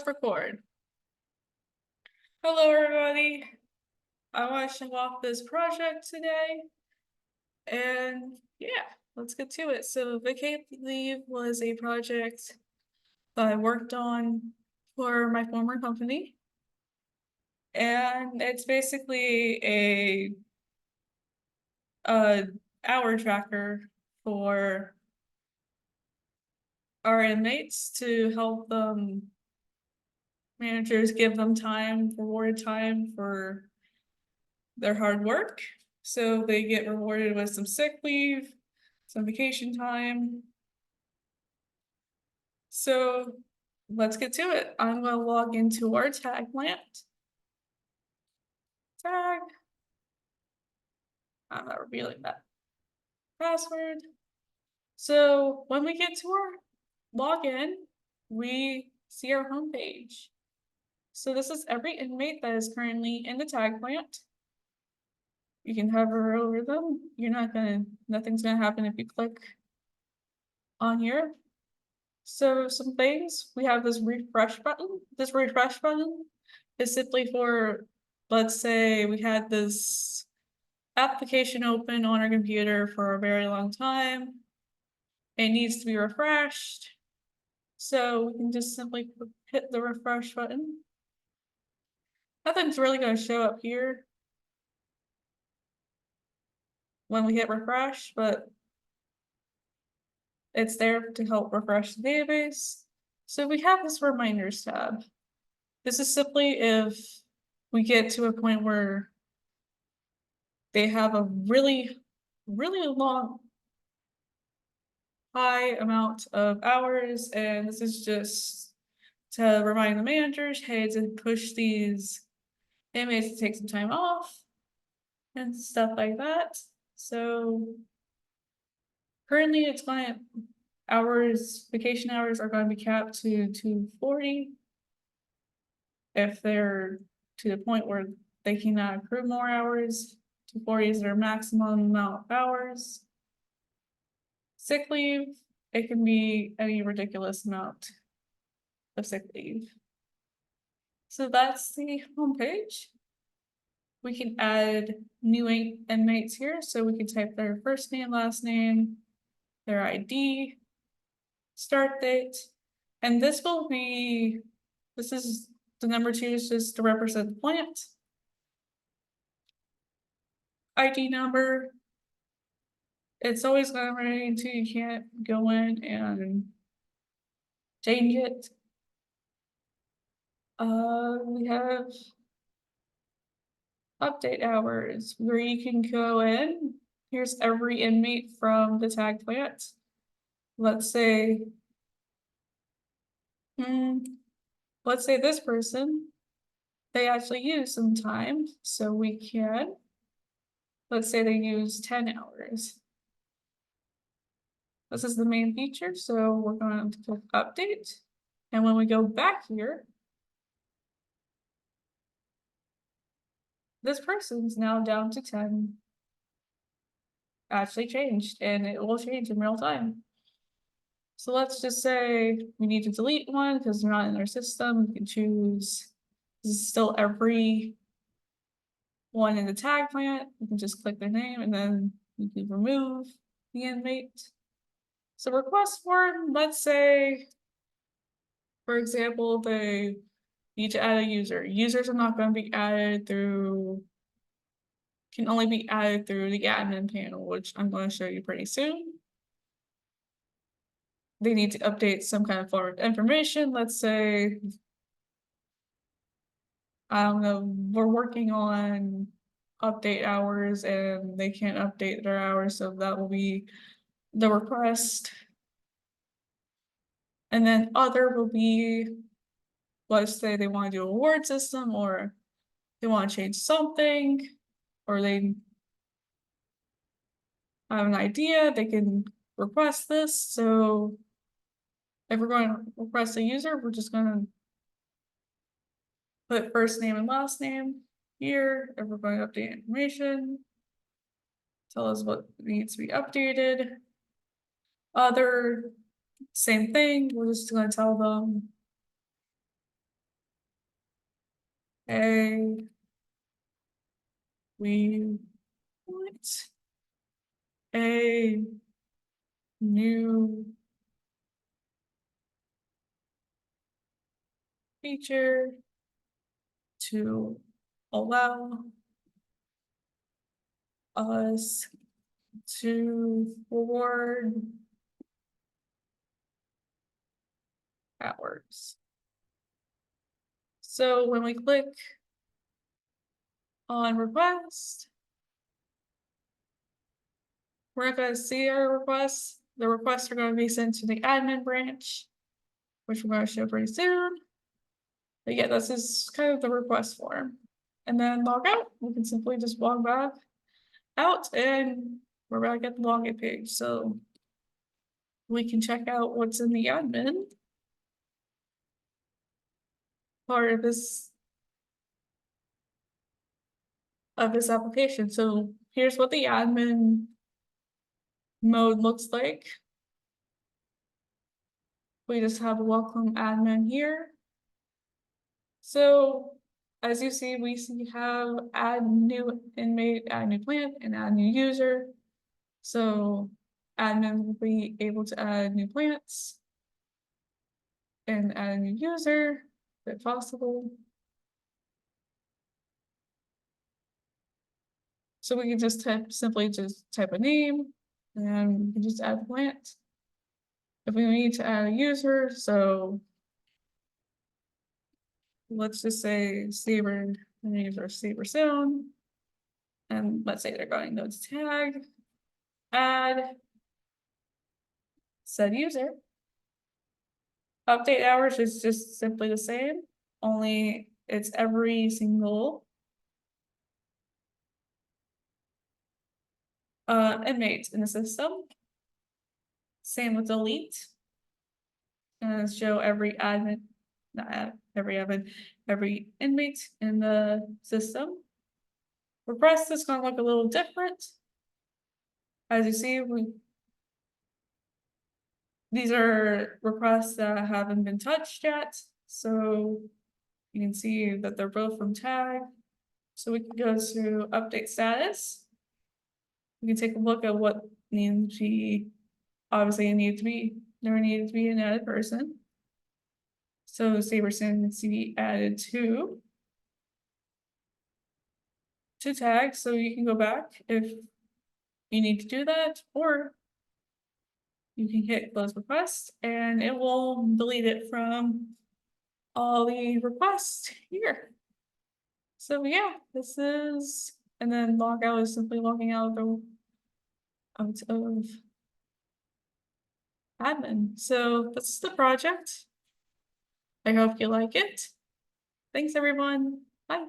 Record. Hello, everybody. I want to show off this project today. And yeah, let's get to it. So, Vaca Leave was a project that I worked on for my former company. And it's basically a hour tracker for our inmates to help them managers give them time, reward time for their hard work. So they get rewarded with some sick leave, some vacation time. So let's get to it. I'm going to log into our tag plant. Tag. I'm not revealing that password. So when we get to our login, we see our homepage. So this is every inmate that is currently in the tag plant. You can hover over them. Nothing's gonna happen if you click on here. So some things, we have this refresh button. This refresh button is simply for, let's say we had this application open on our computer for a very long time. It needs to be refreshed. So we can just simply hit the refresh button. Nothing's really going to show up here when we hit refresh, but it's there to help refresh the database. So we have this reminders tab. This is simply if we get to a point where they have a really long, high amount of hours, and this is just to remind the managers, hey, to push these inmates to take some time off and stuff like that. So currently it's my vacation hours are going to be capped to 240. If they're to the point where they cannot accrue more hours, 240 is their maximum amount of hours. Sick leave, it can be any ridiculous amount of sick leave. So that's the homepage. We can add new inmates here. So we can type their first name, last name, their ID, start date. And this is the number 2 is just to represent the plant. ID number, it's always going to remain until you can't go in and change it. We have update hours where you can go in. Here's every inmate from the tag plant. Let's say this person, they actually use some time, so we can, let's say they use 10 hours. This is the main feature, so we're going to click update. And when we go back here, this person's now down to 10. Actually changed, and it will change in real time. So let's just say we need to delete one because they're not in our system. We can choose, this is still every one in the tag plant. You can just click their name and then you can remove the inmate. So request form, let's say, for example, they need to add a user. Users are not going to be added can only be added through the admin panel, which I'm going to show you pretty soon. They need to update some kind of form of information. Let's say, I don't know, we're working on update hours and they can't update their hours, so that will be the request. And then other will be, let's say they want to do a reward system, or they want to change something, or they have an idea, they can request this. So if we're going to request a user, we're just going to put first name and last name here. If we're going to update information, tell us what needs to be updated. Other, same thing, we're just going to tell them hey, we want a new feature to allow us to reward hours. So when we click on request, we're not going to see our requests. The requests are going to be sent to the admin branch, which we're going to show pretty soon. But yeah, this is kind of the request form. And then log out, we can simply just log back out and we're back at the login page. So we can check out what's in the admin part of this application. So here's what the admin mode looks like. We just have a welcome admin here. So as you see, we have add new inmate, add new plant, and add new user. So admin will be able to add new plants and add a new user if possible. So we can just simply type a name and we can just add a plant. If we need to add a user, so let's just say Saber, the names are Saber Sound. And let's say they're going to tag, add, said user. Update hours is just simply the same, only it's every single inmate in the system. Same with delete. And show every admin, not every admin, every inmate in the system. Request is going to look a little different. As you see, these are requests that haven't been touched yet. So you can see that they're both from tag. So we can go to update status. We can take a look at what needs to be, obviously there needs to be an added person. So Saberson needs to be added to tag. So you can go back if you need to do that, or you can hit close request and it will delete it from all the requests here. So yeah, this is, and then log out is simply logging out of admin. So this is the project. I hope you like it. Thanks everyone. Bye.